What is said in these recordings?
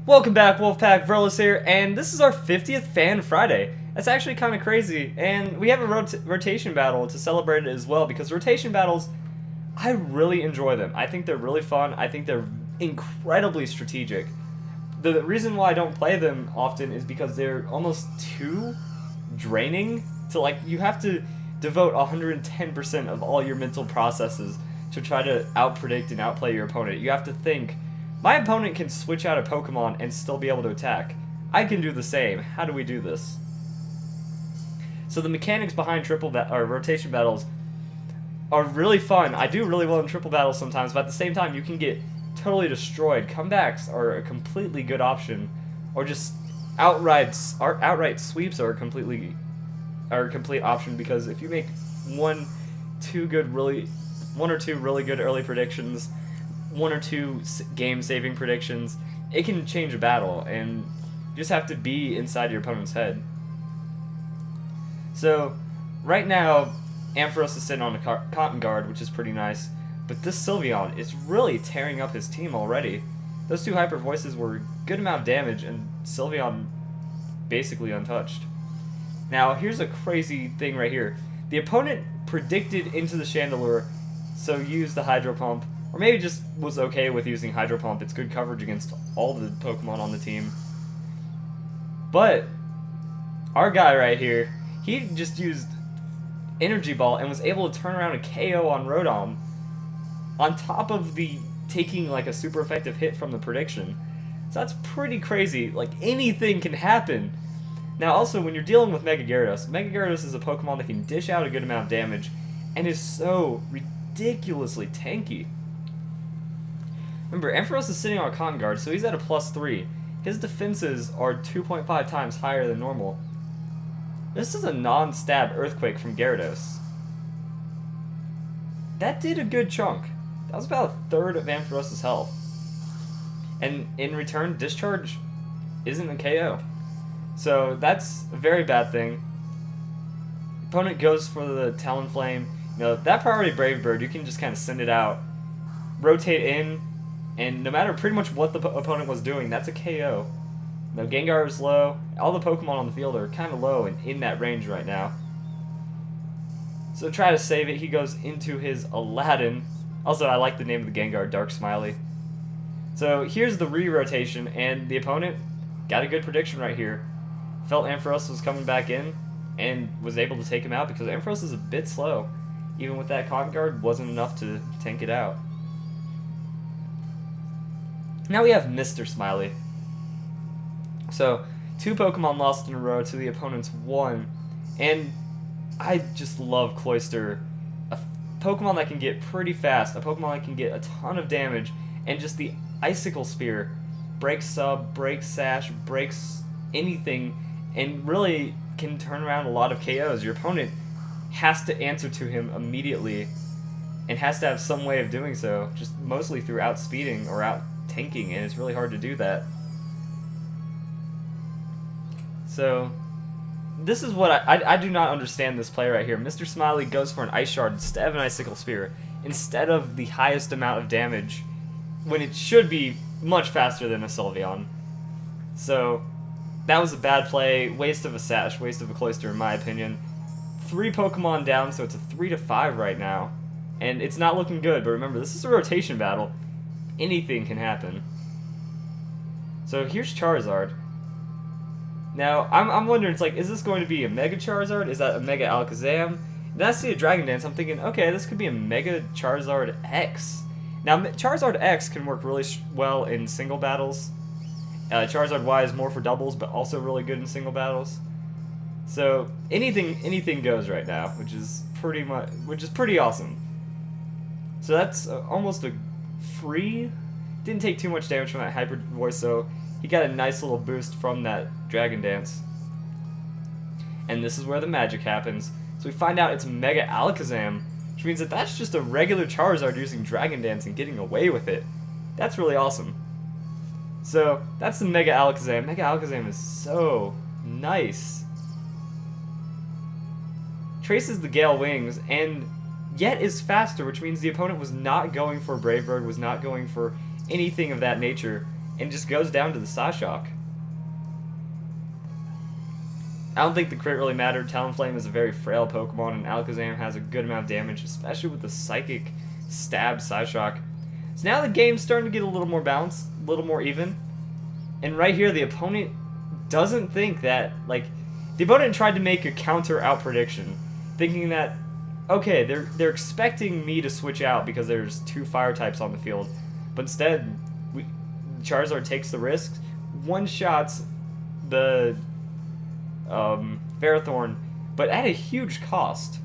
Welcome back, Wolfpack. Verlis here, and this is our 50th Fan Friday. That's actually kind of crazy, and we have a rotation battle to celebrate it as well, because rotation battles, I really enjoy them. I think they're really fun. I think they're incredibly strategic. The reason why I don't play them often is because they're almost too draining to, like, you have to devote 110% of all your mental processes to try to outpredict and outplay your opponent. You have to think, my opponent can switch out a Pokemon and still be able to attack. I can do the same. How do we do this? So the mechanics behind rotation battles are really fun. I do really well in triple battles sometimes, but at the same time, you can get totally destroyed. Comebacks are a completely good option, or just outright sweeps are a complete option, because if you make one or two really good early predictions, one or two game-saving predictions, it can change a battle, and you just have to be inside your opponent's head. So, right now, Ampharos is sitting on a Cotton Guard, which is pretty nice, but this Sylveon is really tearing up his team already. Those two Hyper Voices were a good amount of damage, and Sylveon basically untouched. Now, here's a crazy thing right here. The opponent predicted into the Chandelure, so used the Hydro Pump, or maybe just was okay with using Hydro Pump. It's good coverage against all the Pokemon on the team. But our guy right here, he just used Energy Ball and was able to turn around a KO on Rotom, on top of the taking like a super effective hit from the prediction. So that's pretty crazy. Like, anything can happen. Now also, when you're dealing with Mega Gyarados is a Pokemon that can dish out a good amount of damage and is so ridiculously tanky. Remember, Ampharos is sitting on a Cotton Guard, so he's at a +3. His defenses are 2.5 times higher than normal. This is a non-stab Earthquake from Gyarados. That did a good chunk. That was about a third of Ampharos' health. And in return, Discharge isn't a KO. So that's a very bad thing. Opponent goes for the Talonflame. You know, that priority Brave Bird, you can just kind of send it out, rotate in, and no matter pretty much what the opponent was doing, that's a KO. Now, Gengar is low. All the Pokemon on the field are kind of low and in that range right now. So try to save it. He goes into his Aladdin. Also, I like the name of the Gengar, Dark Smiley. So here's the re-rotation, and the opponent got a good prediction right here. Felt Ampharos was coming back in and was able to take him out, because Ampharos is a bit slow. Even with that Cotton Guard, wasn't enough to tank it out. Now we have Mr. Smiley. So, 2 Pokemon lost in a row to the opponent's 1. And I just love Cloyster. A Pokemon that can get pretty fast, a Pokemon that can get a ton of damage, and just the Icicle Spear breaks Sub, breaks Sash, breaks anything, and really can turn around a lot of KOs. Your opponent has to answer to him immediately, and has to have some way of doing so, just mostly through outspeeding or out-tanking, and it's really hard to do that. So, this is what I do not understand this play right here. Mr. Smiley goes for an Ice Shard instead of an Icicle Spear, instead of the highest amount of damage, when it should be much faster than a Sylveon. So, that was a bad play, waste of a Sash, waste of a Cloyster in my opinion. 3 Pokemon down, so it's a 3-5 right now. And it's not looking good, but remember, this is a rotation battle. Anything can happen. So here's Charizard. Now, I'm wondering, it's like, is this going to be a Mega Charizard? Is that a Mega Alakazam? Then I see a Dragon Dance, I'm thinking, okay, this could be a Mega Charizard X. Now, Charizard X can work really well in single battles. Charizard Y is more for doubles, but also really good in single battles. So anything goes right now, which is pretty awesome. So that's almost a free. Didn't take too much damage from that Hyper Voice, so he got a nice little boost from that Dragon Dance. And this is where the magic happens. So we find out it's Mega Alakazam, which means that that's just a regular Charizard using Dragon Dance and getting away with it. That's really awesome. So that's the Mega Alakazam. Mega Alakazam is so nice. Traces the Gale Wings, and yet is faster, which means the opponent was not going for Brave Bird, was not going for anything of that nature. and just goes down to the Psyshock. I don't think the crit really mattered. Talonflame is a very frail Pokemon, and Alakazam has a good amount of damage, especially with the Psychic Stab Psyshock. So now the game's starting to get a little more balanced, a little more even. And right here, the opponent doesn't think that, like, the opponent tried to make a counter out prediction, thinking that, okay, they're expecting me to switch out because there's 2 fire types on the field. But instead, Charizard takes the risk, one-shots the Ferrothorn, but at a huge cost.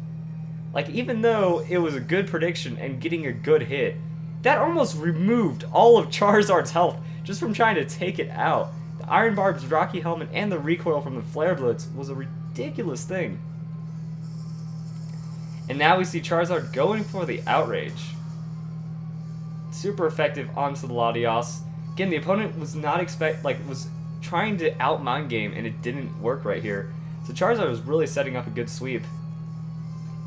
Like, even though it was a good prediction and getting a good hit, that almost removed all of Charizard's health just from trying to take it out. The Iron Barb's Rocky Helmet and the recoil from the Flare Blitz was a ridiculous thing. And now we see Charizard going for the Outrage. Super effective onto the Latios. Again, the opponent was was trying to out mind game, and it didn't work right here. So Charizard was really setting up a good sweep.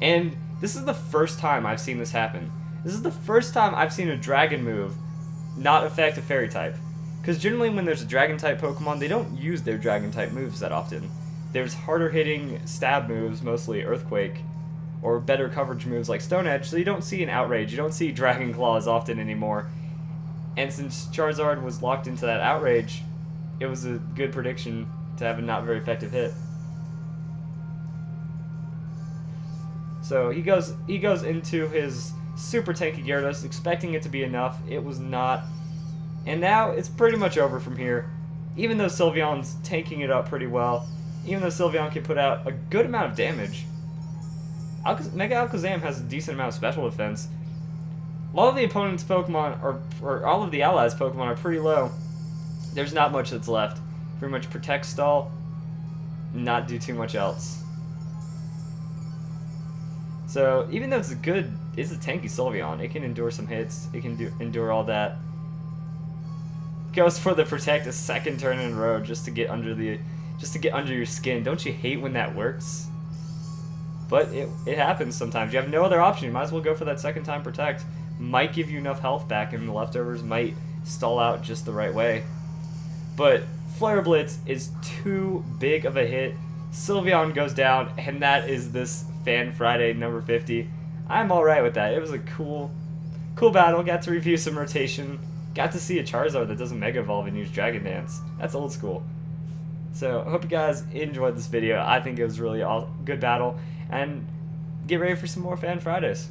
And this is the first time I've seen this happen. This is the first time I've seen a Dragon move not affect a Fairy type. Because generally when there's a Dragon type Pokemon, they don't use their Dragon type moves that often. There's harder hitting stab moves, mostly Earthquake, or better coverage moves like Stone Edge, so you don't see an Outrage, you don't see Dragon Claw as often anymore. And since Charizard was locked into that Outrage, it was a good prediction to have a not very effective hit. So he goes into his super tanky Gyarados, expecting it to be enough. It was not. And now it's pretty much over from here. Even though Sylveon's tanking it up pretty well, even though Sylveon can put out a good amount of damage, Mega Alakazam has a decent amount of special defense. All of the opponent's Pokemon, or all of the allies' Pokemon, are pretty low. There's not much that's left. Pretty much protect, stall, not do too much else. So even though it's a tanky Sylveon, it can endure some hits. It can endure all that. Goes for the protect a second turn in a row just to get under your skin. Don't you hate when that works? But it happens sometimes. You have no other option. You might as well go for that second time protect. Might give you enough health back, and the leftovers might stall out just the right way. But Flare Blitz is too big of a hit. Sylveon goes down, and that is this Fan Friday number 50. I'm alright with that. It was a cool battle. Got to review some rotation. Got to see a Charizard that doesn't Mega Evolve and use Dragon Dance. That's old school. So I hope you guys enjoyed this video. I think it was really a good battle. And get ready for some more Fan Fridays.